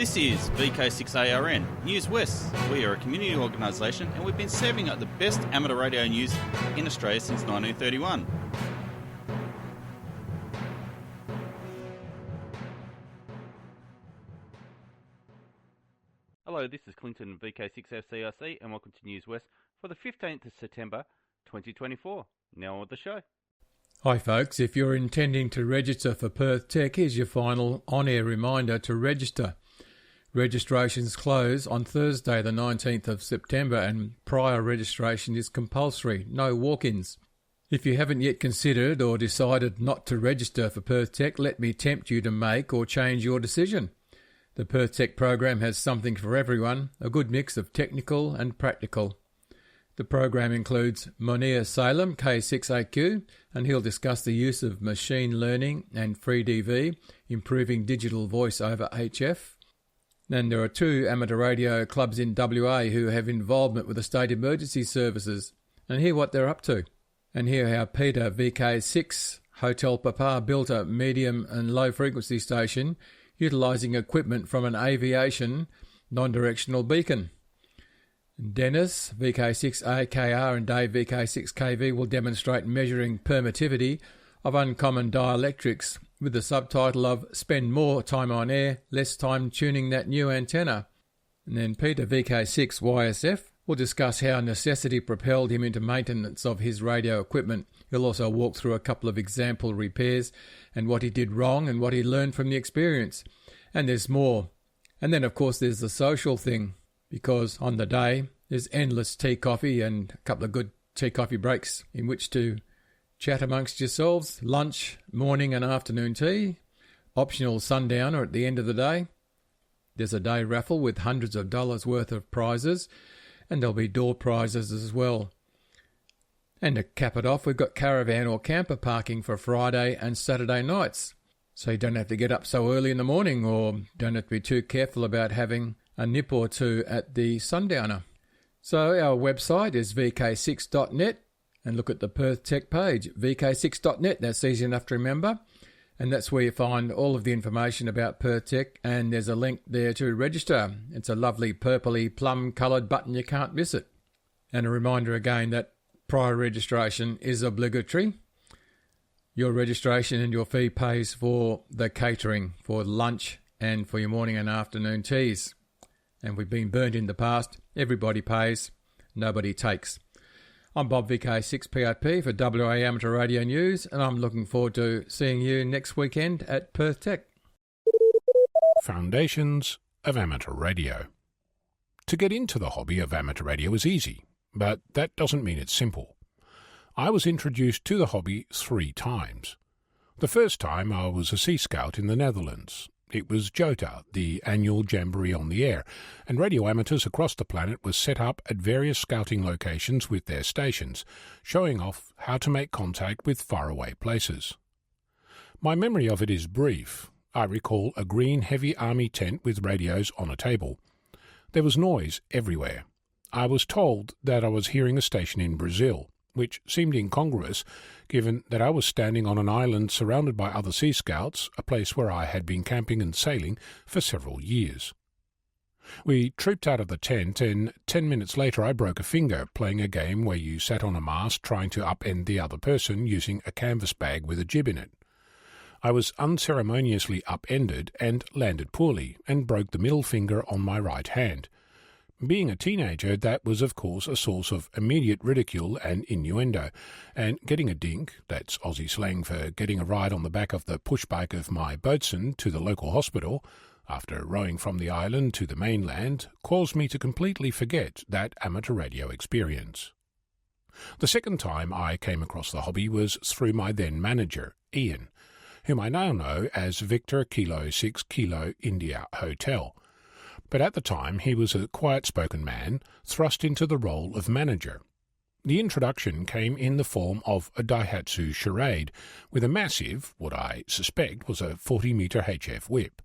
This is VK6ARN, Newswest. We are a community organisation and we've been serving up the best amateur radio news in Australia since 1931. Hello, this is Clinton, VK6FCRC, and welcome to Newswest for the 15th of September 2024. Now on with the show. Hi folks, if you're intending to register for Perth Tech, here's your final on-air reminder to register. Registrations close on Thursday the 19th of September and prior registration is compulsory, no walk-ins. If you haven't yet considered or decided not to register for Perth Tech, let me tempt you to make or change your decision. The Perth Tech program has something for everyone, a good mix of technical and practical. The program includes Monier Salem, K6AQ, and he'll discuss the use of machine learning and FreeDV, improving digital voice over HF. Then there are two amateur radio clubs in WA who have involvement with the state emergency services, and hear what they're up to. And hear how Peter, VK6, Hotel Papa, built a medium and low frequency station utilising equipment from an aviation non-directional beacon. Dennis, VK6AKR, and Dave, VK6KV, will demonstrate measuring permittivity of uncommon dielectrics with the subtitle of Spend More Time on Air, Less Time Tuning That New Antenna. And then Peter, VK6YSF, will discuss how necessity propelled him into maintenance of his radio equipment. He'll also walk through a couple of example repairs and what he did wrong and what he learned from the experience. And there's more. And then, of course, there's the social thing, because on the day there's endless tea coffee and a couple of good tea coffee breaks in which to chat amongst yourselves, lunch, morning and afternoon tea, optional sundowner at the end of the day. There's a day raffle with hundreds of dollars worth of prizes, and there'll be door prizes as well. And to cap it off, we've got caravan or camper parking for Friday and Saturday nights, so you don't have to get up so early in the morning or don't have to be too careful about having a nip or two at the sundowner. So our website is vk6.net, and look at the Perth Tech page, vk6.net. That's easy enough to remember, and that's where you find all of the information about Perth Tech, and there's a link there to register. It's a lovely purpley plum-coloured button, you can't miss it. And a reminder again that prior registration is obligatory. Your registration and your fee pays for the catering, for lunch and for your morning and afternoon teas. And we've been burnt in the past. Everybody pays, nobody takes. I'm Bob VK6PIP for WA Amateur Radio News, and I'm looking forward to seeing you next weekend at Perth Tech. Foundations of Amateur Radio. To get into the hobby of amateur radio is easy, but that doesn't mean it's simple. I was introduced to the hobby 3 times. The first time I was a Sea Scout in the Netherlands. It was JOTA, the annual jamboree on the air, and radio amateurs across the planet were set up at various scouting locations with their stations, showing off how to make contact with faraway places. My memory of it is brief. I recall a green heavy army tent with radios on a table. There was noise everywhere. I was told that I was hearing a station in Brazil, which seemed incongruous given that I was standing on an island surrounded by other Sea Scouts, a place where I had been camping and sailing for several years. We trooped out of the tent, and 10 minutes later I broke a finger playing a game where you sat on a mast trying to upend the other person using a canvas bag with a jib in it. I was unceremoniously upended and landed poorly, and broke the middle finger on my right hand. Being a teenager, that was of course a source of immediate ridicule and innuendo, and getting a dink, that's Aussie slang for getting a ride on the back of the pushbike of my boatswain to the local hospital, after rowing from the island to the mainland, caused me to completely forget that amateur radio experience. The second time I came across the hobby was through my then manager, Ian, whom I now know as Victor Kilo 6 Kilo India Hotel. But at the time he was a quiet-spoken man thrust into the role of manager. The introduction came in the form of a Daihatsu charade with a massive, what I suspect was a 40-metre HF whip.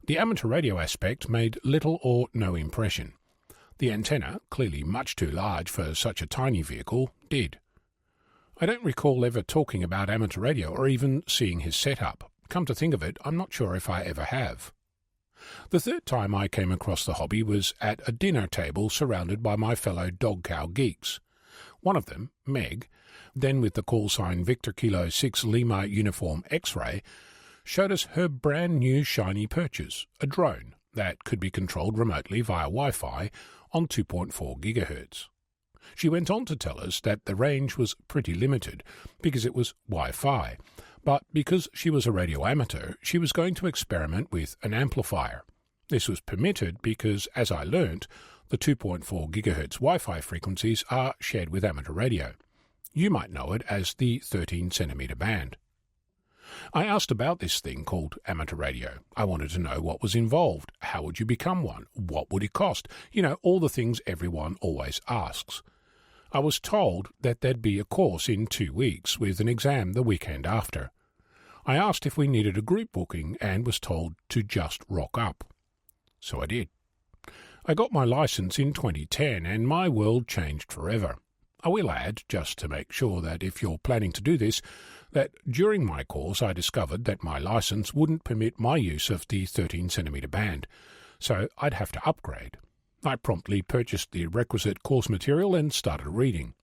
The amateur radio aspect made little or no impression. The antenna, clearly much too large for such a tiny vehicle, did. I don't recall ever talking about amateur radio or even seeing his setup. Come to think of it, I'm not sure if I ever have. The third time I came across the hobby was at a dinner table surrounded by my fellow dog-cow geeks. One of them, Meg, then with the call sign Victor Kilo 6 Lima Uniform X-Ray, showed us her brand new shiny purchase, a drone that could be controlled remotely via Wi-Fi on 2.4 GHz. She went on to tell us that the range was pretty limited because it was Wi-Fi, but because she was a radio amateur, she was going to experiment with an amplifier. This was permitted because, as I learnt, the 2.4 GHz Wi-Fi frequencies are shared with amateur radio. You might know it as the 13cm band. I asked about this thing called amateur radio. I wanted to know what was involved. How would you become one? What would it cost? You know, all the things everyone always asks. I was told that there'd be a course in 2 weeks with an exam the weekend after. I asked if we needed a group booking and was told to just rock up. So I did. I got my licence in 2010 and my world changed forever. I will add, just to make sure that if you're planning to do this, that during my course I discovered that my licence wouldn't permit my use of the 13cm band, so I'd have to upgrade. I promptly purchased the requisite course material and started reading.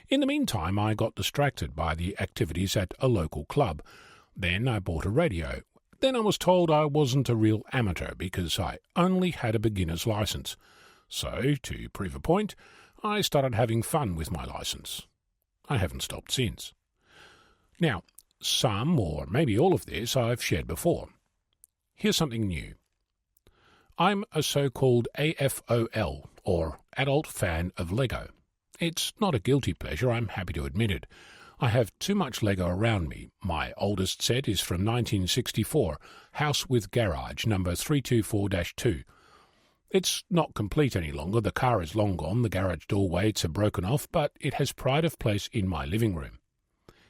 In the meantime, I got distracted by the activities at a local club. Then I bought a radio. Then I was told I wasn't a real amateur because I only had a beginner's licence. So, to prove a point, I started having fun with my licence. I haven't stopped since. Now, some or maybe all of this I've shared before. Here's something new. I'm a so-called AFOL, or adult fan of Lego. It's not a guilty pleasure, I'm happy to admit it. I have too much Lego around me. My oldest set is from 1964, House with Garage, number 324-2. It's not complete any longer, the car is long gone, the garage door weights are broken off, but it has pride of place in my living room.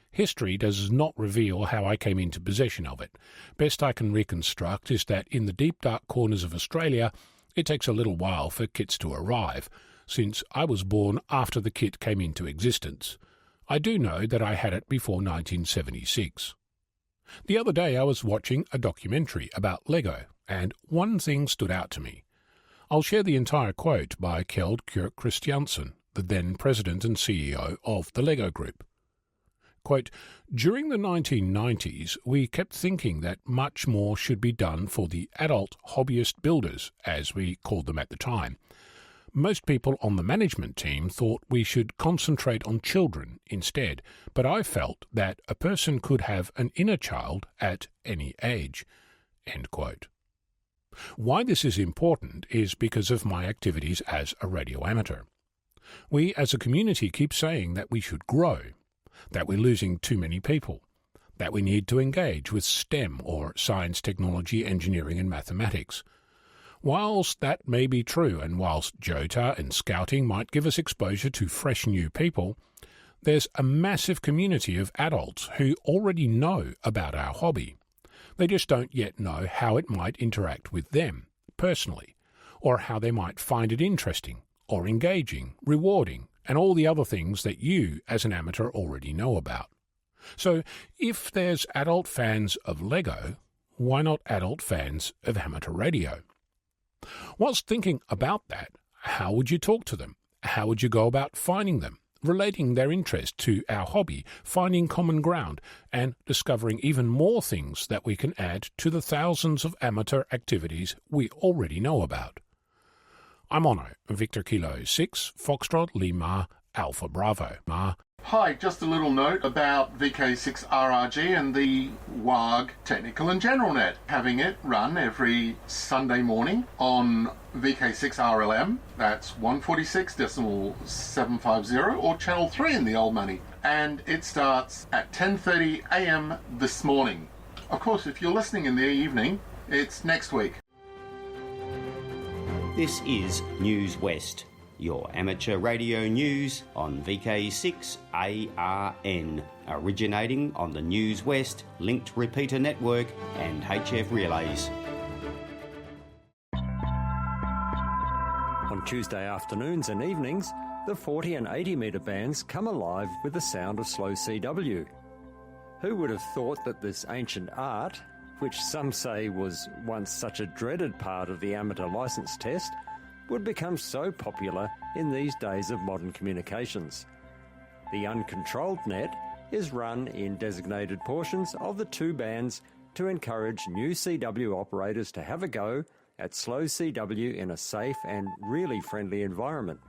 History does not reveal how I came into possession of it. Best I can reconstruct is that in the deep dark corners of Australia, it takes a little while for kits to arrive, since I was born after the kit came into existence. I do know that I had it before 1976. The other day I was watching a documentary about Lego, and one thing stood out to me. I'll share the entire quote by Kjeld Kjørk Christiansen, the then president and CEO of the Lego Group. Quote, during the 1990s, we kept thinking that much more should be done for the adult hobbyist builders, as we called them at the time. Most people on the management team thought we should concentrate on children instead, but I felt that a person could have an inner child at any age. End quote. Why this is important is because of my activities as a radio amateur. We as a community keep saying that we should grow, that we're losing too many people, that we need to engage with STEM or science, technology, engineering and mathematics. Whilst that may be true and whilst JOTA and Scouting might give us exposure to fresh new people, there's a massive community of adults who already know about our hobby. They just don't yet know how it might interact with them personally, or how they might find it interesting or engaging, rewarding, and all the other things that you, as an amateur, already know about. So, if there's adult fans of Lego, why not adult fans of amateur radio? Whilst thinking about that, how would you talk to them? How would you go about finding them, relating their interest to our hobby, finding common ground, and discovering even more things that we can add to the thousands of amateur activities we already know about? I'm Ono, Victor Kilo 6, Foxtrot Lima, Alpha Bravo. Hi, just a little note about VK6RRG and the WARG Technical and General Net. Having it run every Sunday morning on VK6RLM, that's 146.750, or Channel 3 in the old money. And it starts at 10:30 a.m. this morning. Of course, if you're listening in the evening, it's next week. This is Newswest, your amateur radio news on VK6ARN, originating on the Newswest linked repeater network and HF relays. On Tuesday afternoons and evenings, the 40 and 80 metre bands come alive with the sound of slow CW. Who would have thought that this ancient art which some say was once such a dreaded part of the amateur licence test, would become so popular in these days of modern communications. The uncontrolled net is run in designated portions of the two bands to encourage new CW operators to have a go at slow CW in a safe and really friendly environment.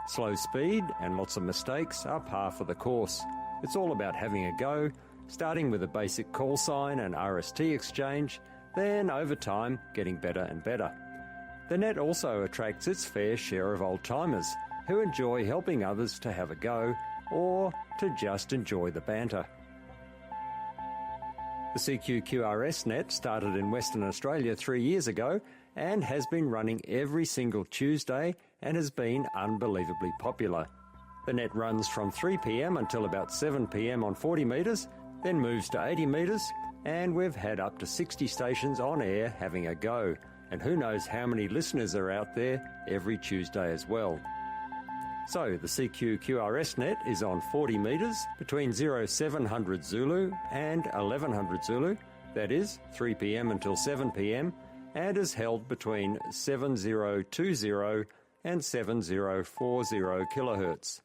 Slow speed and lots of mistakes are par for the course. It's all about having a go, starting with a basic call sign and RST exchange, then over time getting better and better. The net also attracts its fair share of old-timers who enjoy helping others to have a go or to just enjoy the banter. The CQ-QRS net started in Western Australia 3 years ago and has been running every single Tuesday and has been unbelievably popular. The net runs from 3 p.m. until about 7 p.m. on 40 metres, then moves to 80 metres, and we've had up to 60 stations on air having a go. And who knows how many listeners are out there every Tuesday as well. So the CQ-QRS net is on 40 metres between 0700 Zulu and 1100 Zulu, that is 3 p.m. until 7 p.m, and is held between 7020 and 7040 kHz.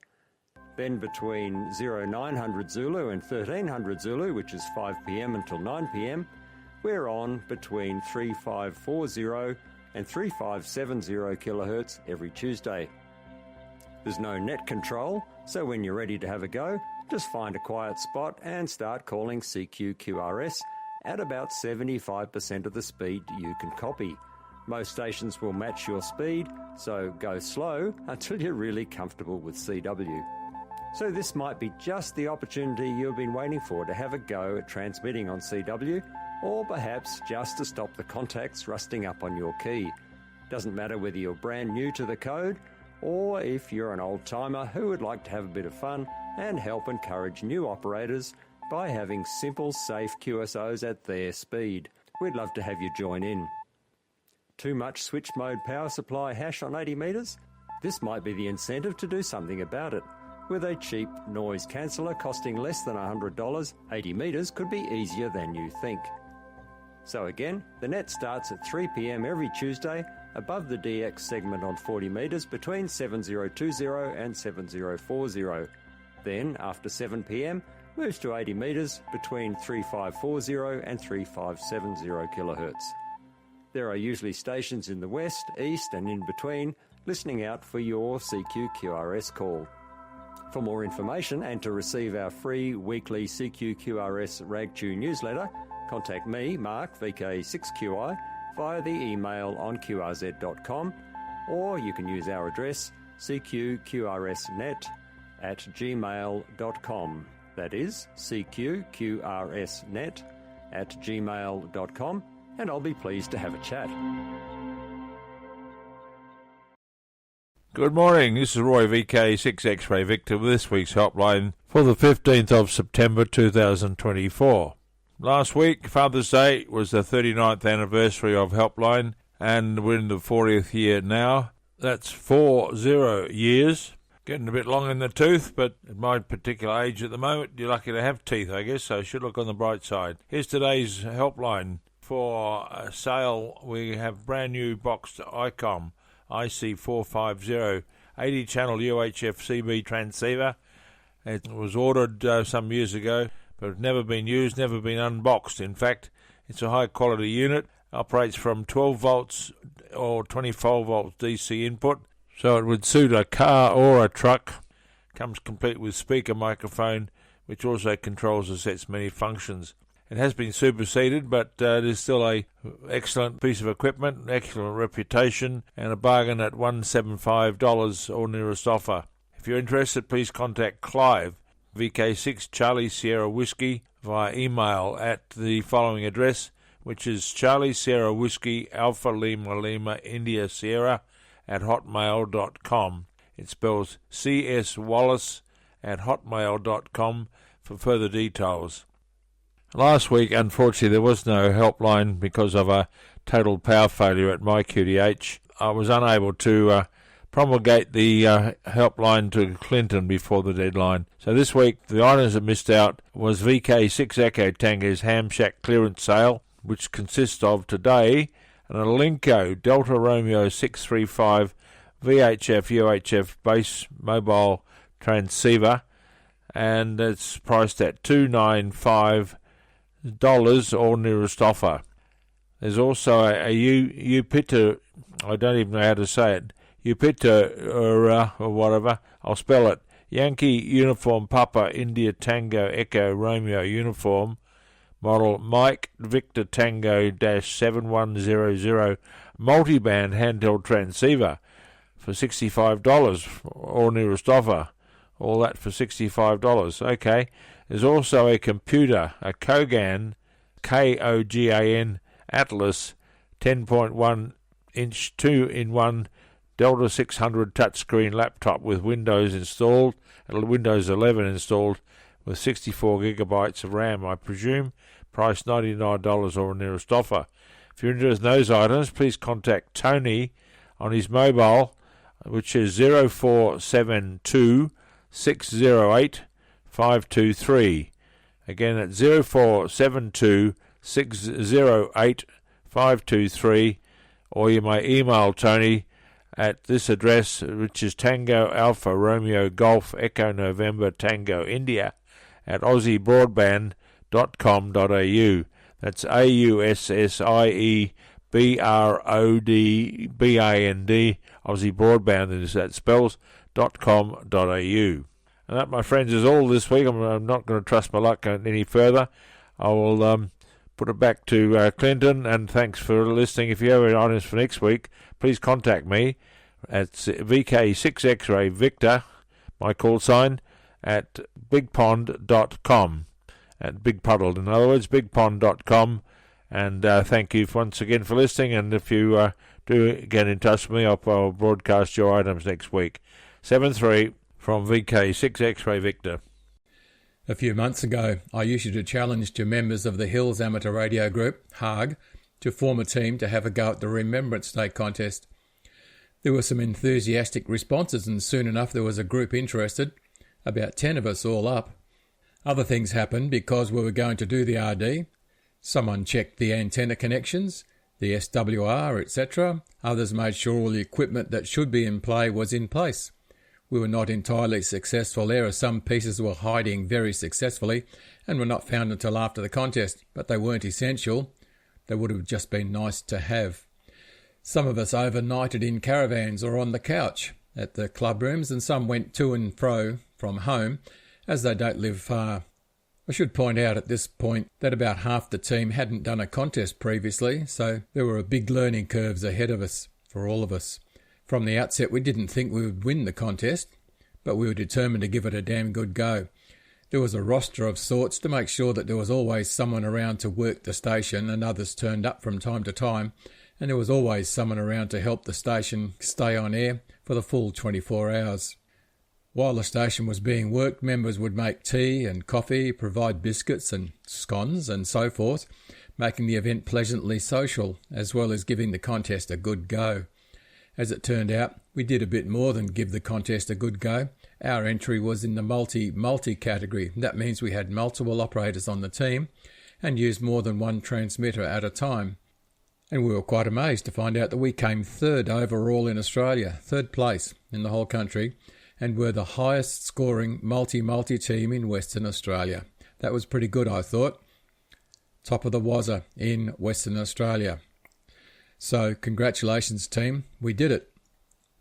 Then between 0900 Zulu and 1300 Zulu, which is 5 p.m. until 9 p.m, we're on between 3540 and 3570 kHz every Tuesday. There's no net control, so when you're ready to have a go, just find a quiet spot and start calling CQ-QRS at about 75% of the speed you can copy. Most stations will match your speed, so go slow until you're really comfortable with CW. So this might be just the opportunity you've been waiting for to have a go at transmitting on CW, or perhaps just to stop the contacts rusting up on your key. Doesn't matter whether you're brand new to the code, or if you're an old-timer who would like to have a bit of fun and help encourage new operators by having simple, safe QSOs at their speed. We'd love to have you join in. Too much switch mode power supply hash on 80 metres? This might be the incentive to do something about it. With a cheap noise canceller costing less than $100, 80 metres could be easier than you think. So again, the net starts at 3 p.m. every Tuesday above the DX segment on 40 metres between 7020 and 7040. Then, after 7 p.m, moves to 80 metres between 3540 and 3570 kHz. There are usually stations in the west, east and in between listening out for your CQ-QRS call. For more information and to receive our free weekly CQ-QRS RagTune newsletter, contact me, Mark, VK6QI, via the email on qrz.com, or you can use our address cqqrsnet@gmail.com. That is cqqrsnet@gmail.com, and I'll be pleased to have a chat. Good morning, this is Roy VK6 X-Ray Victor with this week's helpline for the 15th of September 2024. Last week, Father's Day, was the 39th anniversary of Helpline, and we're in the 40th year now. That's 40 years. Getting a bit long in the tooth, but at my particular age at the moment, you're lucky to have teeth, I guess, so I should look on the bright side. Here's today's helpline. For sale, we have brand new boxed ICOM IC450 80-channel UHF CB transceiver. It was ordered some years ago, but never been used, never been unboxed. In fact, it's a high-quality unit, operates from 12 volts or 24 volts DC input, so it would suit a car or a truck. Comes complete with speaker microphone, which also controls the set's many functions. It has been superseded, but it is still an excellent piece of equipment, excellent reputation, and a bargain at $175 or nearest offer. If you're interested, please contact Clive, VK6 Charlie Sierra Whiskey, via email at the following address, which is Charlie Sierra Whiskey Alpha Lima Lima India Sierra @hotmail.com. It spells cswallace@hotmail.com for further details. Last week, unfortunately, there was no helpline because of a total power failure at my QTH. I was unable to promulgate the helpline to Clinton before the deadline. So this week, the items that missed out was VK6 Echo Tango's Ham Shack clearance sale, which consists of today an Alinco Delta Romeo 635 VHF UHF base mobile transceiver, and it's priced at $295 or nearest offer. There's also a Upita, I don't even know how to say it, Upita or whatever, I'll spell it, Yankee Uniform Papa India Tango Echo Romeo Uniform, model Mike Victor Tango-7100 multiband handheld transceiver for $65 or nearest offer. All that for $65. Okay. There's also a computer, a Kogan, Kogan Atlas 10.1 inch 2-in-1 Delta 600 touchscreen laptop with Windows 11 installed with 64 gigabytes of RAM, I presume, priced $99 or nearest offer. If you're interested in those items, please contact Tony on his mobile, which is 0472 608 523. Again, at 0472 608 523, or you may email Tony at this address, which is Tango Alpha Romeo Golf Echo November Tango India at aussiebroadband.com.au. That's AUSSIEBRODBAND, Aussie Broadband, as that spells, .com.au. And that, my friends, is all this week. I'm not going to trust my luck any further. I will put it back to Clinton, and thanks for listening. If you have any items for next week, please contact me at VK6X-Ray Victor, my call sign, at bigpond.com, at Big Puddle, in other words, bigpond.com. And thank you once again for listening, and if you do get in touch with me, I'll broadcast your items next week. 7-3 from VK6X-Ray Victor. A few months ago, I issued a challenge to members of the Hills Amateur Radio Group, HARG, to form a team to have a go at the Remembrance Day contest. There were some enthusiastic responses, and soon enough there was a group interested, about 10 of us all up. Other things happened because we were going to do the RD. Someone checked the antenna connections, the SWR, etc. Others made sure all the equipment that should be in play was in place. We were not entirely successful there, as some pieces were hiding very successfully and were not found until after the contest, but they weren't essential. They would have just been nice to have. Some of us overnighted in caravans or on the couch at the club rooms, and some went to and fro from home, as they don't live far. I should point out at this point that about half the team hadn't done a contest previously, so there were big learning curves ahead of us for all of us. From the outset, we didn't think we would win the contest, but we were determined to give it a damn good go. There was a roster of sorts to make sure that there was always someone around to work the station, and others turned up from time to time, and there was always someone around to help the station stay on air for the full 24 hours. While the station was being worked, members would make tea and coffee, provide biscuits and scones and so forth, making the event pleasantly social, as well as giving the contest a good go. As it turned out, we did a bit more than give the contest a good go. Our entry was in the multi category. That means we had multiple operators on the team and used more than one transmitter at a time. And we were quite amazed to find out that we came third overall in Australia, third place in the whole country, and were the highest scoring multi team in Western Australia. That was pretty good, I thought. Top of the Wazza in Western Australia. So, congratulations team, we did it.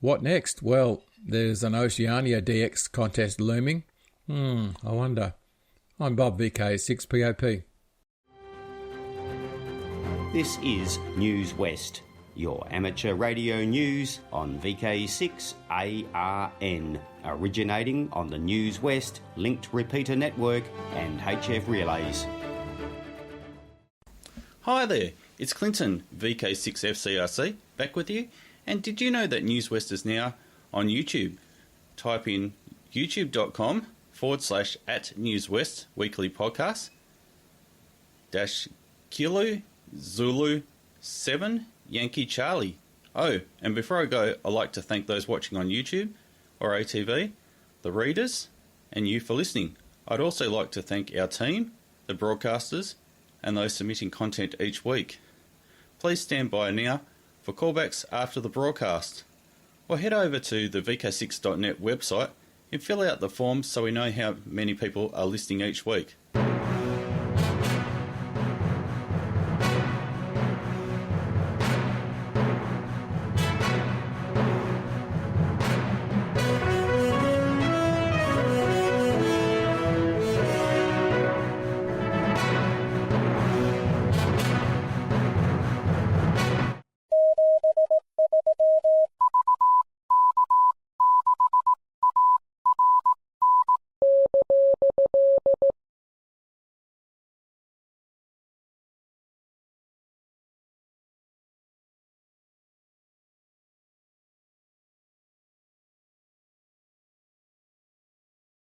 What next? Well, there's an Oceania DX contest looming. I wonder. I'm Bob, VK6POP. This is Newswest, your amateur radio news on VK6ARN, originating on the Newswest linked repeater network and HF relays. Hi there, it's Clinton, VK6FCRC, back with you. And did you know that Newswest is now on YouTube? Type in youtube.com/@Newswest weekly podcast -Kilo Zulu 7 Yankee Charlie. Oh, and before I go, I'd like to thank those watching on YouTube or ATV, the readers, and you for listening. I'd also like to thank our team, the broadcasters, and those submitting content each week. Please stand by now for callbacks after the broadcast, or head over to the VK6.net website and fill out the forms so we know how many people are listening each week.